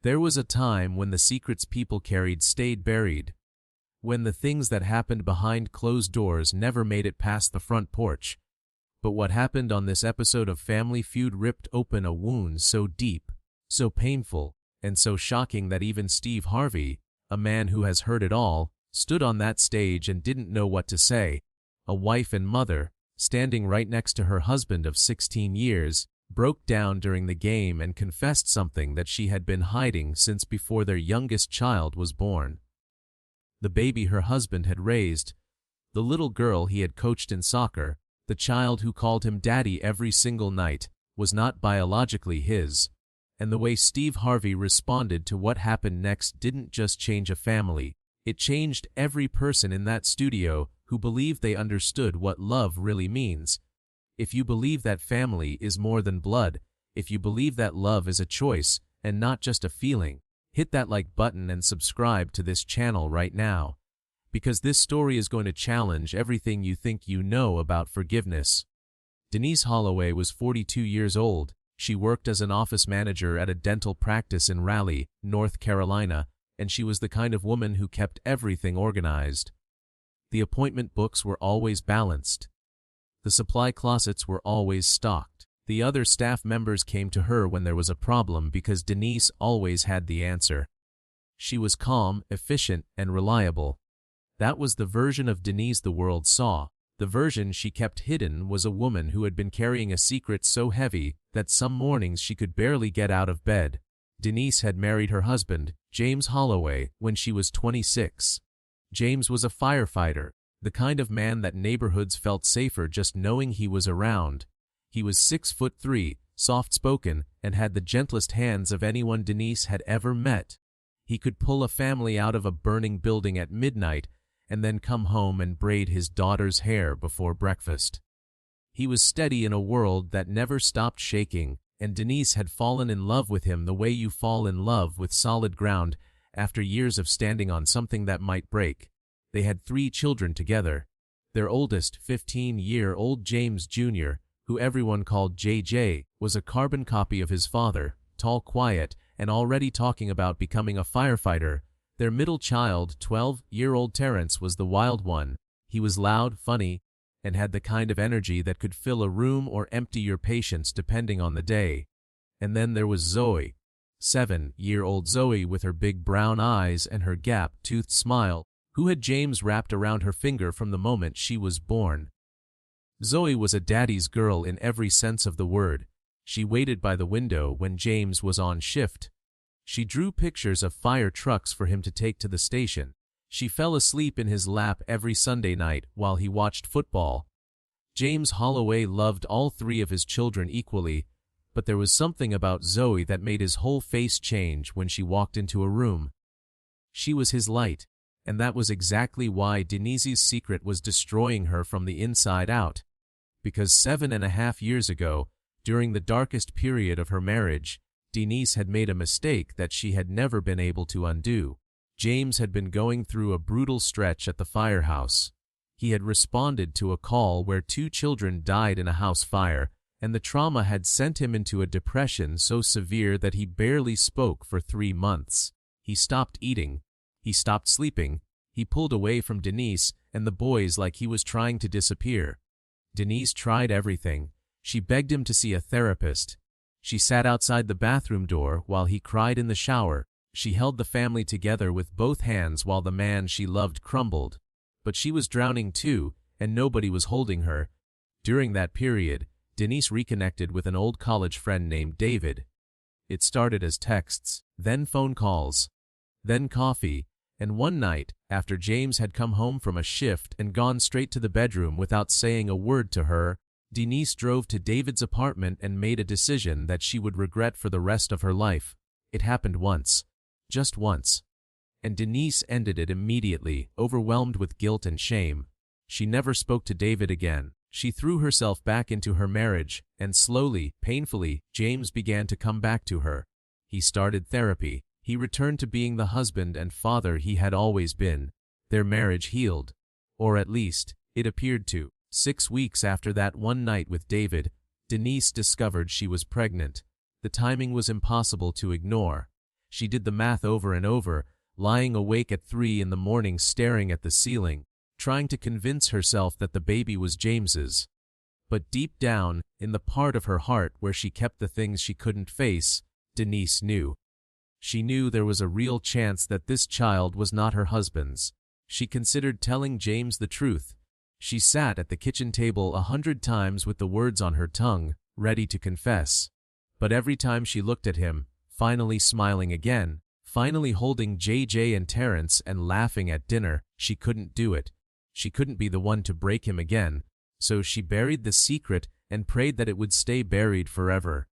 There was a time when the secrets people carried stayed buried, when the things that happened behind closed doors never made it past the front porch. But what happened on this episode of Family Feud ripped open a wound so deep, so painful, and so shocking that even Steve Harvey, a man who has heard it all, stood on that stage and didn't know what to say. A wife and mother, standing right next to her husband of 16 years, broke down during the game and confessed something that she had been hiding since before their youngest child was born. The baby her husband had raised, the little girl he had coached in soccer, the child who called him daddy every single night, was not biologically his. And the way Steve Harvey responded to what happened next didn't just change a family, it changed every person in that studio who believed they understood what love really means. If you believe that family is more than blood, if you believe that love is a choice and not just a feeling, hit that like button and subscribe to this channel right now. Because this story is going to challenge everything you think you know about forgiveness. Denise Holloway was 42 years old. She worked as an office manager at a dental practice in Raleigh, North Carolina, and she was the kind of woman who kept everything organized. The appointment books were always balanced. The supply closets were always stocked. The other staff members came to her when there was a problem because Denise always had the answer. She was calm, efficient, and reliable. That was the version of Denise the world saw. The version she kept hidden was a woman who had been carrying a secret so heavy that some mornings she could barely get out of bed. Denise had married her husband, James Holloway, when she was 26. James was a firefighter, the kind of man that neighborhoods felt safer just knowing he was around. He was 6'3", soft-spoken, and had the gentlest hands of anyone Denise had ever met. He could pull a family out of a burning building at midnight and then come home and braid his daughter's hair before breakfast. He was steady in a world that never stopped shaking, and Denise had fallen in love with him the way you fall in love with solid ground after years of standing on something that might break. They had 3 children together. Their oldest, 15-year-old James Jr., who everyone called JJ, was a carbon copy of his father, tall, quiet, and already talking about becoming a firefighter. Their middle child, 12-year-old Terrence, was the wild one. He was loud, funny, and had the kind of energy that could fill a room or empty your patience depending on the day. And then there was Zoe, 7-year-old Zoe with her big brown eyes and her gap-toothed smile, who had James wrapped around her finger from the moment she was born. Zoe was a daddy's girl in every sense of the word. She waited by the window when James was on shift. She drew pictures of fire trucks for him to take to the station. She fell asleep in his lap every Sunday night while he watched football. James Holloway loved all 3 of his children equally, but there was something about Zoe that made his whole face change when she walked into a room. She was his light, and that was exactly why Denise's secret was destroying her from the inside out. Because 7.5 years ago, during the darkest period of her marriage, Denise had made a mistake that she had never been able to undo. James had been going through a brutal stretch at the firehouse. He had responded to a call where 2 children died in a house fire, and the trauma had sent him into a depression so severe that he barely spoke for 3 months. He stopped eating. He stopped sleeping. He pulled away from Denise and the boys like he was trying to disappear. Denise tried everything. She begged him to see a therapist. She sat outside the bathroom door while he cried in the shower. She held the family together with both hands while the man she loved crumbled. But she was drowning too, and nobody was holding her. During that period, Denise reconnected with an old college friend named David. It started as texts, then phone calls, then coffee, and one night, after James had come home from a shift and gone straight to the bedroom without saying a word to her, Denise drove to David's apartment and made a decision that she would regret for the rest of her life. It happened once. Just once. And Denise ended it immediately, overwhelmed with guilt and shame. She never spoke to David again. She threw herself back into her marriage, and slowly, painfully, James began to come back to her. He started therapy. He returned to being the husband and father he had always been. Their marriage healed. Or at least, it appeared to. 6 weeks after that one night with David, Denise discovered she was pregnant. The timing was impossible to ignore. She did the math over and over, lying awake at 3 in the morning staring at the ceiling, trying to convince herself that the baby was James's. But deep down, in the part of her heart where she kept the things she couldn't face, Denise knew. She knew there was a real chance that this child was not her husband's. She considered telling James the truth. She sat at the kitchen table 100 times with the words on her tongue, ready to confess. But every time she looked at him, finally smiling again, finally holding JJ and Terrence and laughing at dinner, she couldn't do it. She couldn't be the one to break him again, so she buried the secret and prayed that it would stay buried forever.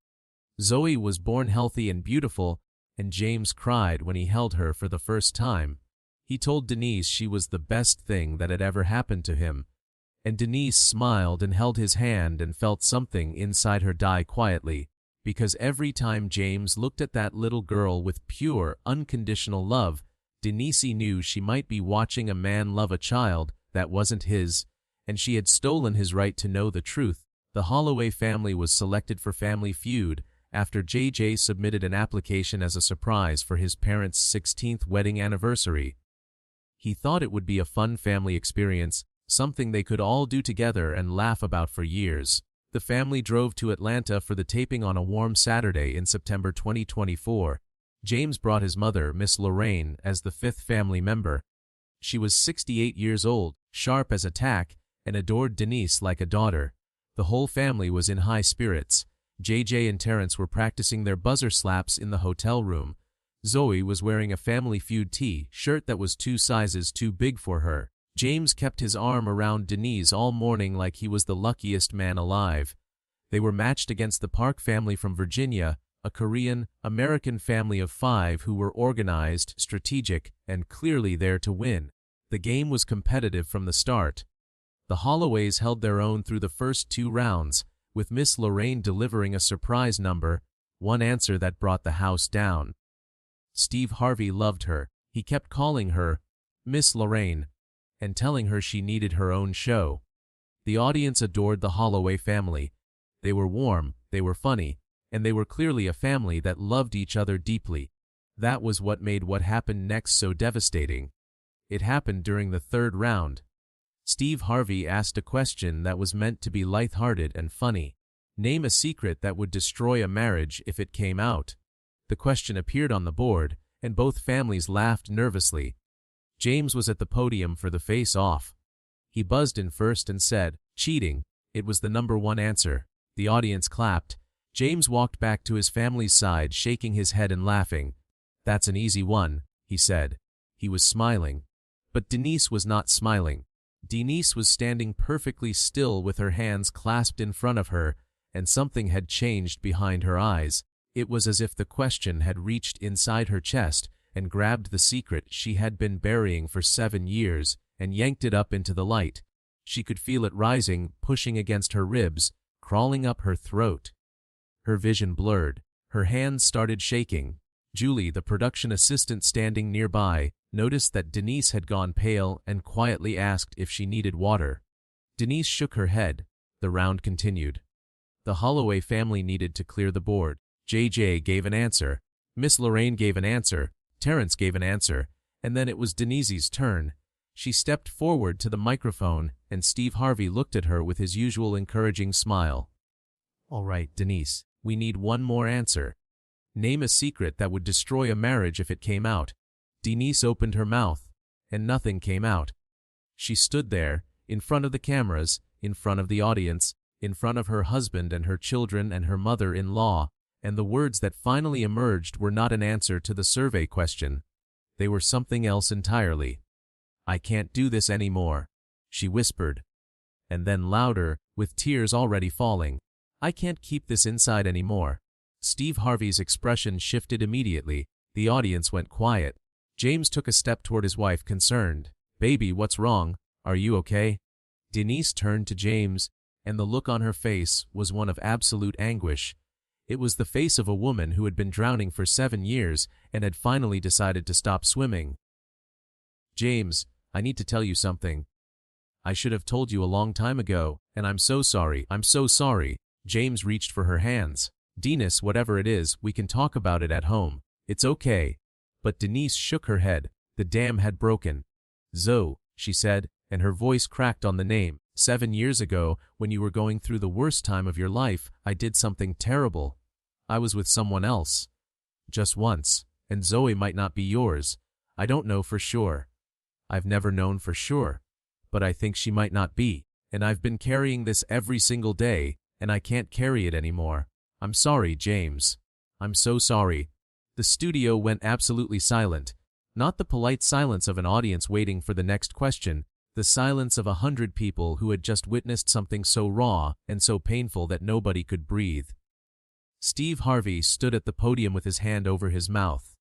Zoe was born healthy and beautiful, and James cried when he held her for the first time. He told Denise she was the best thing that had ever happened to him, and Denise smiled and held his hand and felt something inside her die quietly, because every time James looked at that little girl with pure, unconditional love, Denise knew she might be watching a man love a child that wasn't his, and she had stolen his right to know the truth. The Holloway family was selected for Family Feud after JJ submitted an application as a surprise for his parents' 16th wedding anniversary. He thought it would be a fun family experience, something they could all do together and laugh about for years. The family drove to Atlanta for the taping on a warm Saturday in September 2024. James brought his mother, Miss Lorraine, as the 5th family member. She was 68 years old, sharp as a tack, and adored Denise like a daughter. The whole family was in high spirits. JJ and Terrence were practicing their buzzer slaps in the hotel room. Zoe was wearing a Family Feud T-shirt that was 2 sizes too big for her. James kept his arm around Denise all morning like he was the luckiest man alive. They were matched against the Park family from Virginia, a Korean-American family of 5 who were organized, strategic, and clearly there to win. The game was competitive from the start. The Holloways held their own through the first 2 rounds, with Miss Lorraine delivering a surprise number, one answer that brought the house down. Steve Harvey loved her. He kept calling her Miss Lorraine and telling her she needed her own show. The audience adored the Holloway family. They were warm, they were funny, and they were clearly a family that loved each other deeply. That was what made what happened next so devastating. It happened during the 3rd round. Steve Harvey asked a question that was meant to be lighthearted and funny. Name a secret that would destroy a marriage if it came out. The question appeared on the board, and both families laughed nervously. James was at the podium for the face-off. He buzzed in first and said, "Cheating." It was the number 1 answer. The audience clapped. James walked back to his family's side, shaking his head and laughing. "That's an easy one," he said. He was smiling. But Denise was not smiling. Denise was standing perfectly still with her hands clasped in front of her, and something had changed behind her eyes. It was as if the question had reached inside her chest and grabbed the secret she had been burying for 7 years and yanked it up into the light. She could feel it rising, pushing against her ribs, crawling up her throat. Her vision blurred. Her hands started shaking. Julie, the production assistant standing nearby, noticed that Denise had gone pale and quietly asked if she needed water. Denise shook her head. The round continued. The Holloway family needed to clear the board. JJ gave an answer. Miss Lorraine gave an answer. Terrence gave an answer. And then it was Denise's turn. She stepped forward to the microphone, and Steve Harvey looked at her with his usual encouraging smile. "All right, Denise, we need one more answer. Name a secret that would destroy a marriage if it came out." Denise opened her mouth, and nothing came out. She stood there, in front of the cameras, in front of the audience, in front of her husband and her children and her mother-in-law, and the words that finally emerged were not an answer to the survey question. They were something else entirely. "I can't do this anymore," she whispered. And then louder, with tears already falling, "I can't keep this inside anymore." Steve Harvey's expression shifted immediately. The audience went quiet. James took a step toward his wife, concerned. "Baby, what's wrong? Are you okay?" Denise turned to James, and the look on her face was one of absolute anguish. It was the face of a woman who had been drowning for 7 years and had finally decided to stop swimming. "James, I need to tell you something. I should have told you a long time ago, and I'm so sorry. I'm so sorry." James reached for her hands. "Denise, whatever it is, we can talk about it at home. It's okay. But Denise shook her head. The dam had broken. Zoe, she said, and her voice cracked on the name. 7 years ago, when you were going through the worst time of your life, I did something terrible. I was with someone else. Just once. And Zoe might not be yours. I don't know for sure. I've never known for sure. But I think she might not be. And I've been carrying this every single day, and I can't carry it anymore. I'm sorry, James. I'm so sorry. The studio went absolutely silent. Not the polite silence of an audience waiting for the next question, the silence of 100 people who had just witnessed something so raw and so painful that nobody could breathe. Steve Harvey stood at the podium with his hand over his mouth.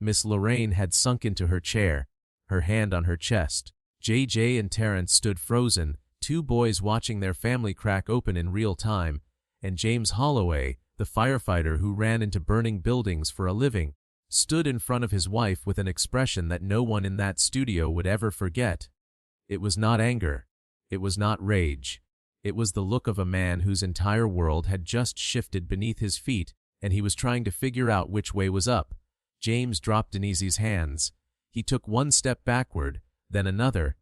Miss Lorraine had sunk into her chair, her hand on her chest. JJ and Terrence stood frozen, 2 boys watching their family crack open in real time, and James Holloway, the firefighter who ran into burning buildings for a living, stood in front of his wife with an expression that no one in that studio would ever forget. It was not anger. It was not rage. It was the look of a man whose entire world had just shifted beneath his feet, and he was trying to figure out which way was up. James dropped Denise's hands. He took 1 step backward, then another.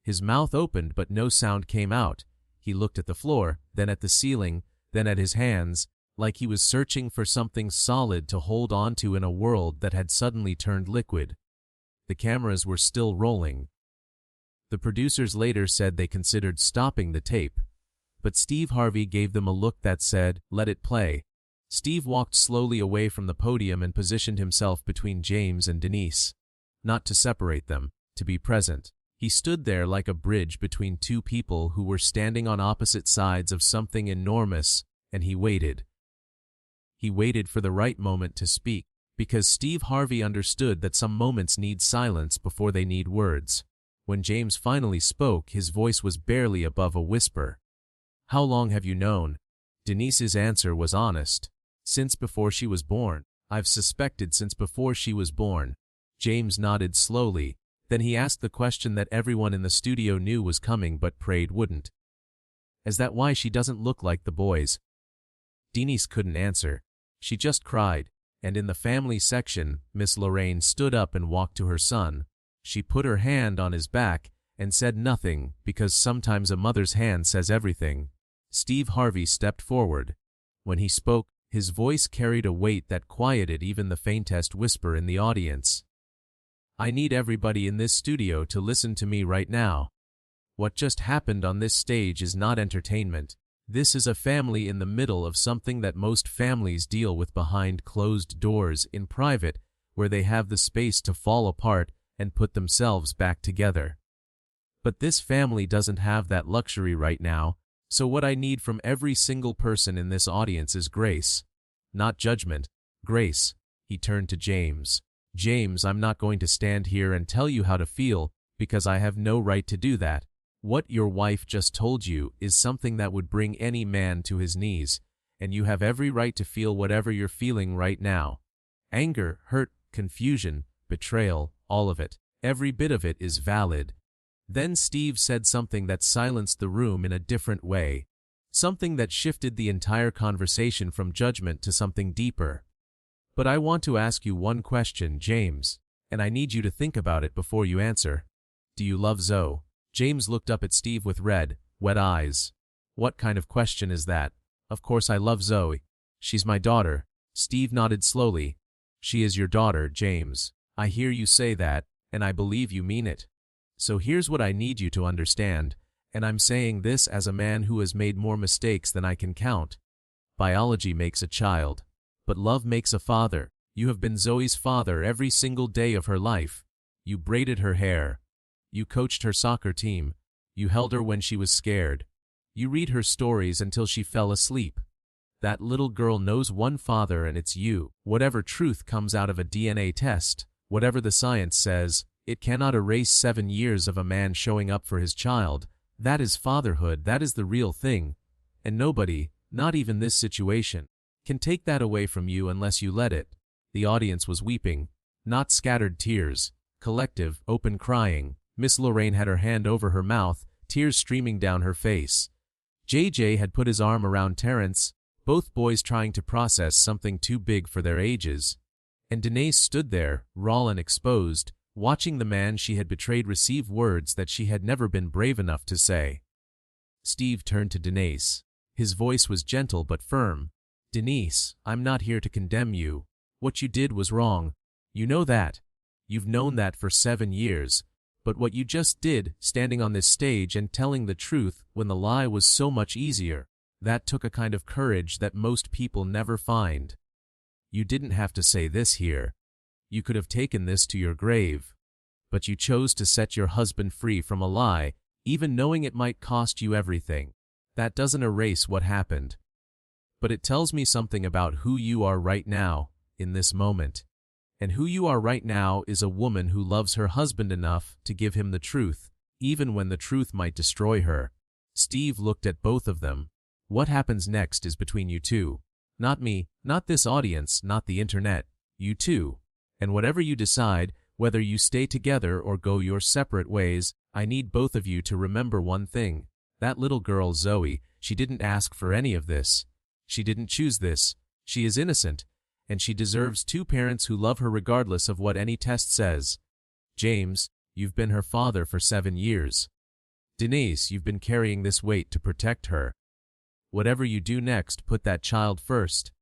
His mouth opened, but no sound came out. He looked at the floor, then at the ceiling, then at his hands, like he was searching for something solid to hold on to in a world that had suddenly turned liquid. The cameras were still rolling. The producers later said they considered stopping the tape. But Steve Harvey gave them a look that said, "Let it play." Steve walked slowly away from the podium and positioned himself between James and Denise. Not to separate them, to be present. He stood there like a bridge between 2 people who were standing on opposite sides of something enormous, and he waited. He waited for the right moment to speak, because Steve Harvey understood that some moments need silence before they need words. When James finally spoke, his voice was barely above a whisper. "How long have you known?" Denise's answer was honest. "Since before she was born. I've suspected since before she was born." James nodded slowly. Then he asked the question that everyone in the studio knew was coming but prayed wouldn't. "Is that why she doesn't look like the boys?" Denise couldn't answer. She just cried, and in the family section, Miss Lorraine stood up and walked to her son. She put her hand on his back and said nothing, because sometimes a mother's hand says everything. Steve Harvey stepped forward. When he spoke, his voice carried a weight that quieted even the faintest whisper in the audience. "I need everybody in this studio to listen to me right now. What just happened on this stage is not entertainment. This is a family in the middle of something that most families deal with behind closed doors in private, where they have the space to fall apart and put themselves back together. But this family doesn't have that luxury right now, so what I need from every single person in this audience is grace. Not judgment, grace." He turned to James. "James, I'm not going to stand here and tell you how to feel, because I have no right to do that. What your wife just told you is something that would bring any man to his knees, and you have every right to feel whatever you're feeling right now. Anger, hurt, confusion, betrayal, all of it. Every bit of it is valid." Then Steve said something that silenced the room in a different way. Something that shifted the entire conversation from judgment to something deeper. "But I want to ask you one question, James, and I need you to think about it before you answer. Do you love Zoe?" James looked up at Steve with red, wet eyes. "What kind of question is that? Of course I love Zoe. She's my daughter." Steve nodded slowly. "She is your daughter, James. I hear you say that, and I believe you mean it. So here's what I need you to understand, and I'm saying this as a man who has made more mistakes than I can count. Biology makes a child, but love makes a father. You have been Zoe's father every single day of her life. You braided her hair. You coached her soccer team. You held her when she was scared. You read her stories until she fell asleep. That little girl knows one father, and it's you. Whatever truth comes out of a DNA test, whatever the science says, it cannot erase 7 years of a man showing up for his child. That is fatherhood. That is the real thing. And nobody, not even this situation, can take that away from you unless you let it." The audience was weeping. Not scattered tears. Collective, open crying. Miss Lorraine had her hand over her mouth, tears streaming down her face. JJ had put his arm around Terrence, both boys trying to process something too big for their ages. And Denise stood there, raw and exposed, watching the man she had betrayed receive words that she had never been brave enough to say. Steve turned to Denise. His voice was gentle but firm. "Denise, I'm not here to condemn you. What you did was wrong. You know that. You've known that for 7 years. But what you just did, standing on this stage and telling the truth when the lie was so much easier, that took a kind of courage that most people never find. You didn't have to say this here. You could have taken this to your grave. But you chose to set your husband free from a lie, even knowing it might cost you everything. That doesn't erase what happened. But it tells me something about who you are right now, in this moment. And who you are right now is a woman who loves her husband enough to give him the truth, even when the truth might destroy her." Steve looked at both of them. "What happens next is between you two. Not me, not this audience, not the internet. You two. And whatever you decide, whether you stay together or go your separate ways, I need both of you to remember one thing. That little girl Zoe, she didn't ask for any of this. She didn't choose this. She is innocent. And she deserves 2 parents who love her regardless of what any test says. James, you've been her father for 7 years. Denise, you've been carrying this weight to protect her. Whatever you do next, put that child first.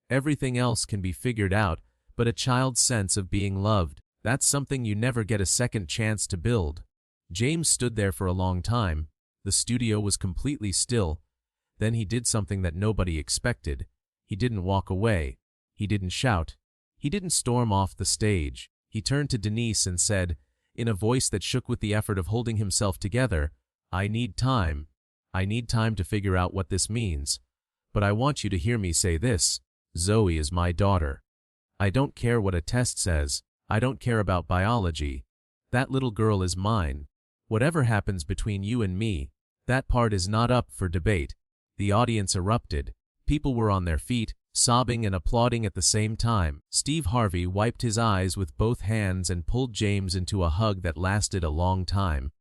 Everything else can be figured out, but a child's sense of being loved, that's something you never get a second chance to build." James stood there for a long time. The studio was completely still. Then he did something that nobody expected. He didn't walk away. He didn't shout. He didn't storm off the stage. He turned to Denise and said, in a voice that shook with the effort of holding himself together, "I need time. I need time to figure out what this means. But I want you to hear me say this. Zoe is my daughter. I don't care what a test says. I don't care about biology. That little girl is mine. Whatever happens between you and me, that part is not up for debate." The audience erupted. People were on their feet, sobbing and applauding at the same time. Steve Harvey wiped his eyes with both hands and pulled James into a hug that lasted a long time.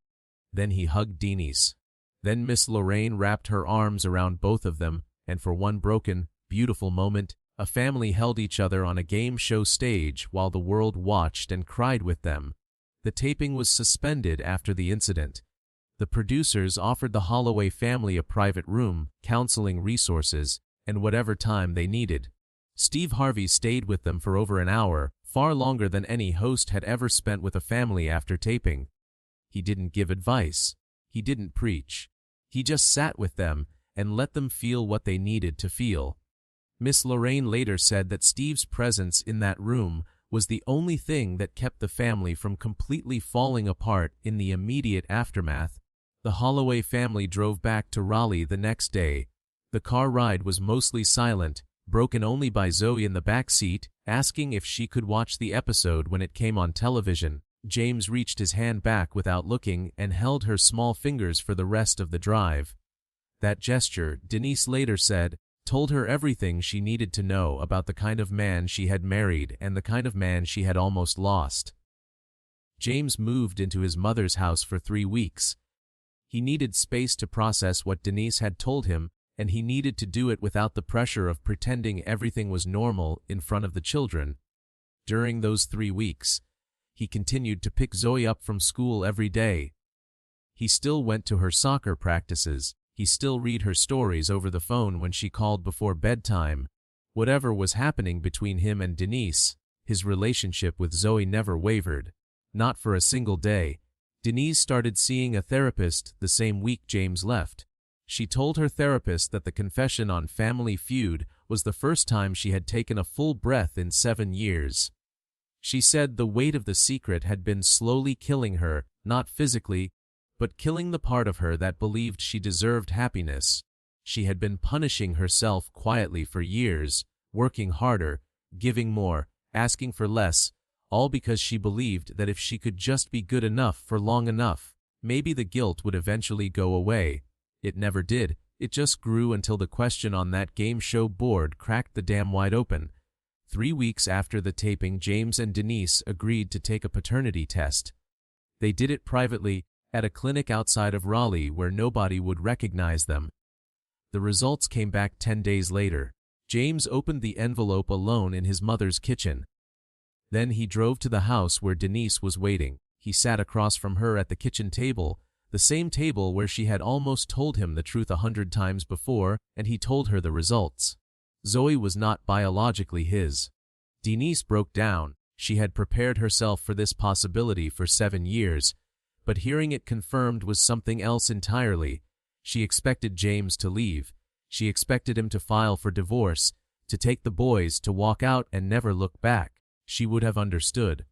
Then he hugged Denise. Then Miss Lorraine wrapped her arms around both of them, and for one broken, beautiful moment, a family held each other on a game show stage while the world watched and cried with them. The taping was suspended after the incident. The producers offered the Holloway family a private room, counseling resources, and whatever time they needed. Steve Harvey stayed with them for over an hour, far longer than any host had ever spent with a family after taping. He didn't give advice. He didn't preach. He just sat with them and let them feel what they needed to feel. Miss Lorraine later said that Steve's presence in that room was the only thing that kept the family from completely falling apart in the immediate aftermath. The Holloway family drove back to Raleigh the next day. The car ride was mostly silent, broken only by Zoe in the back seat, asking if she could watch the episode when it came on television. James reached his hand back without looking and held her small fingers for the rest of the drive. That gesture, Denise later said, told her everything she needed to know about the kind of man she had married and the kind of man she had almost lost. James moved into his mother's house for 3 weeks. He needed space to process what Denise had told him, and he needed to do it without the pressure of pretending everything was normal in front of the children. During those 3 weeks, he continued to pick Zoe up from school every day. He still went to her soccer practices. He still read her stories over the phone when she called before bedtime. Whatever was happening between him and Denise, his relationship with Zoe never wavered. Not for a single day. Denise started seeing a therapist the same week James left. She told her therapist that the confession on Family Feud was the first time she had taken a full breath in 7 years. She said the weight of the secret had been slowly killing her, not physically, but killing the part of her that believed she deserved happiness. She had been punishing herself quietly for years, working harder, giving more, asking for less, all because she believed that if she could just be good enough for long enough, maybe the guilt would eventually go away. It never did. It just grew until the question on that game show board cracked the dam wide open. 3 weeks after the taping, James and Denise agreed to take a paternity test. They did it privately, at a clinic outside of Raleigh where nobody would recognize them. The results came back 10 days later. James opened the envelope alone in his mother's kitchen. Then he drove to the house where Denise was waiting. He sat across from her at the kitchen table, the same table where she had almost told him the truth 100 times before, and he told her the results. Zoe was not biologically his. Denise broke down. She had prepared herself for this possibility for 7 years, but hearing it confirmed was something else entirely. She expected James to leave. She expected him to file for divorce, to take the boys, to walk out and never look back. She would have understood.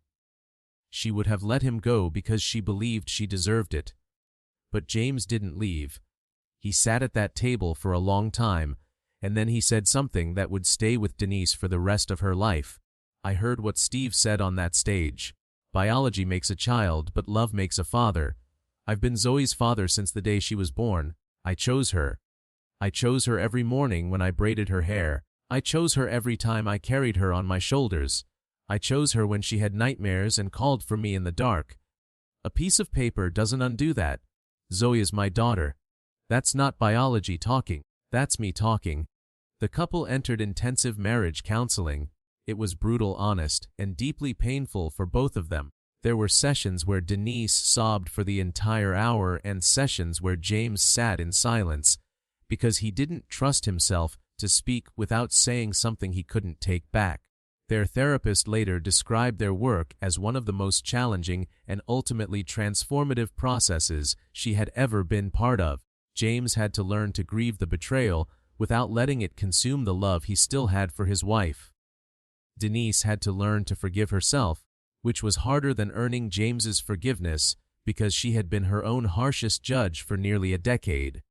She would have let him go because she believed she deserved it. But James didn't leave. He sat at that table for a long time, and then he said something that would stay with Denise for the rest of her life. I heard what Steve said on that stage. Biology makes a child, but love makes a father. I've been Zoe's father since the day she was born. I chose her. I chose her every morning when I braided her hair. I chose her every time I carried her on my shoulders. I chose her when she had nightmares and called for me in the dark. A piece of paper doesn't undo that. Zoe is my daughter. That's not biology talking. That's me talking. The couple entered intensive marriage counseling. It was brutal, honest, and deeply painful for both of them. There were sessions where Denise sobbed for the entire hour and sessions where James sat in silence because he didn't trust himself to speak without saying something he couldn't take back. Their therapist later described their work as one of the most challenging and ultimately transformative processes she had ever been part of. James had to learn to grieve the betrayal without letting it consume the love he still had for his wife. Denise had to learn to forgive herself, which was harder than earning James's forgiveness because she had been her own harshest judge for nearly a decade.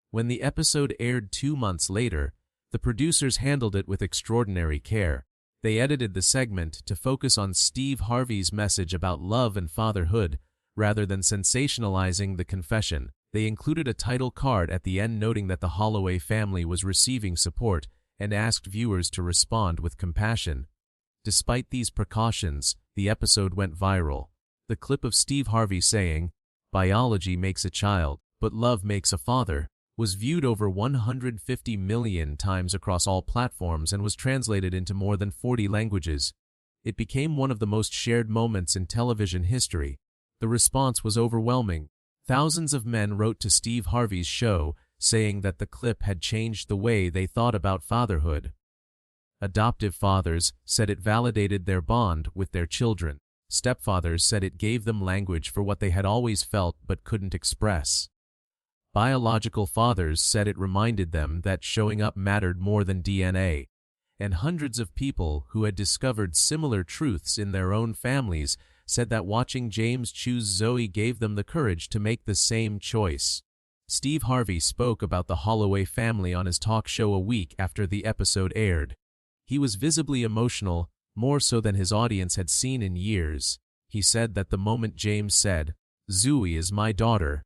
When the episode aired 2 months later, the producers handled it with extraordinary care. They edited the segment to focus on Steve Harvey's message about love and fatherhood, rather than sensationalizing the confession. They included a title card at the end noting that the Holloway family was receiving support and asked viewers to respond with compassion. Despite these precautions, the episode went viral. The clip of Steve Harvey saying, "Biology makes a child, but love makes a father," was viewed over 150 million times across all platforms and was translated into more than 40 languages. It became one of the most shared moments in television history. The response was overwhelming. Thousands of men wrote to Steve Harvey's show, saying that the clip had changed the way they thought about fatherhood. Adoptive fathers said it validated their bond with their children. Stepfathers said it gave them language for what they had always felt but couldn't express. Biological fathers said it reminded them that showing up mattered more than DNA. And hundreds of people who had discovered similar truths in their own families said that watching James choose Zoe gave them the courage to make the same choice. Steve Harvey spoke about the Holloway family on his talk show a week after the episode aired. He was visibly emotional, more so than his audience had seen in years. He said that the moment James said, "Zoe is my daughter,"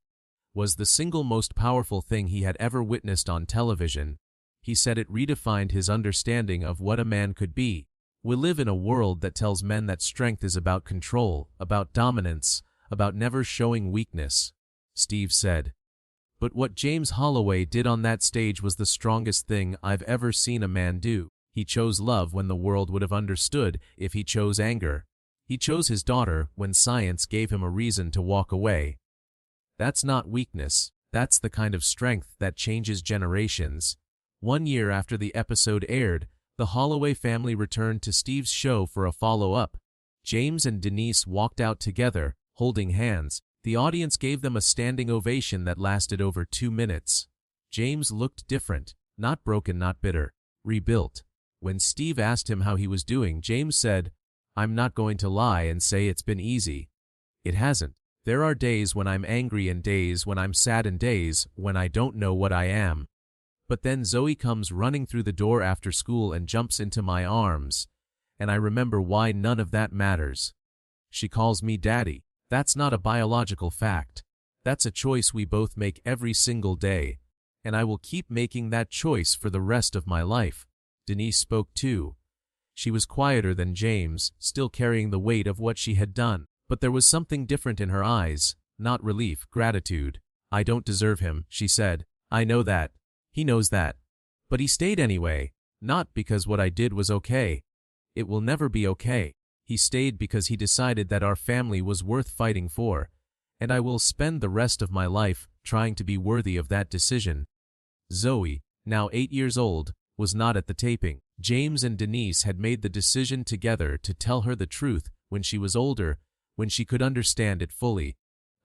was the single most powerful thing he had ever witnessed on television. He said it redefined his understanding of what a man could be. We live in a world that tells men that strength is about control, about dominance, about never showing weakness, Steve said. But what James Holloway did on that stage was the strongest thing I've ever seen a man do. He chose love when the world would have understood if he chose anger. He chose his daughter when science gave him a reason to walk away. That's not weakness. That's the kind of strength that changes generations. 1 year after the episode aired, the Holloway family returned to Steve's show for a follow-up. James and Denise walked out together, holding hands. The audience gave them a standing ovation that lasted over 2 minutes. James looked different, not broken, not bitter, rebuilt. When Steve asked him how he was doing, James said, "I'm not going to lie and say it's been easy. It hasn't. There are days when I'm angry and days when I'm sad and days when I don't know what I am. But then Zoe comes running through the door after school and jumps into my arms, and I remember why none of that matters. She calls me daddy. That's not a biological fact. That's a choice we both make every single day, and I will keep making that choice for the rest of my life." Denise spoke too. She was quieter than James, still carrying the weight of what she had done. But there was something different in her eyes, not relief, gratitude. "I don't deserve him," she said. "I know that. He knows that. But he stayed anyway, not because what I did was okay. It will never be okay. He stayed because he decided that our family was worth fighting for, and I will spend the rest of my life trying to be worthy of that decision. Zoe, now 8 years old, was not at the taping. James and Denise had made the decision together to tell her the truth when she was older, when she could understand it fully.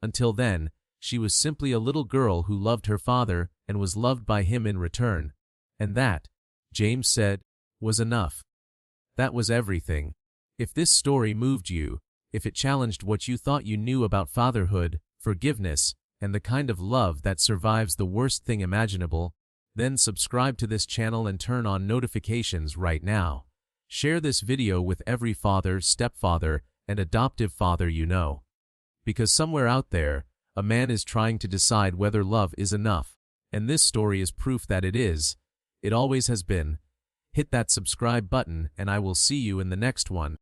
Until then, she was simply a little girl who loved her father and was loved by him in return. And that, James said, was enough. That was everything. If this story moved you, if it challenged what you thought you knew about fatherhood, forgiveness, and the kind of love that survives the worst thing imaginable, then subscribe to this channel and turn on notifications right now. Share this video with every father, stepfather, and adoptive father you know. Because somewhere out there, a man is trying to decide whether love is enough, and this story is proof that it is. It always has been. Hit that subscribe button and I will see you in the next one.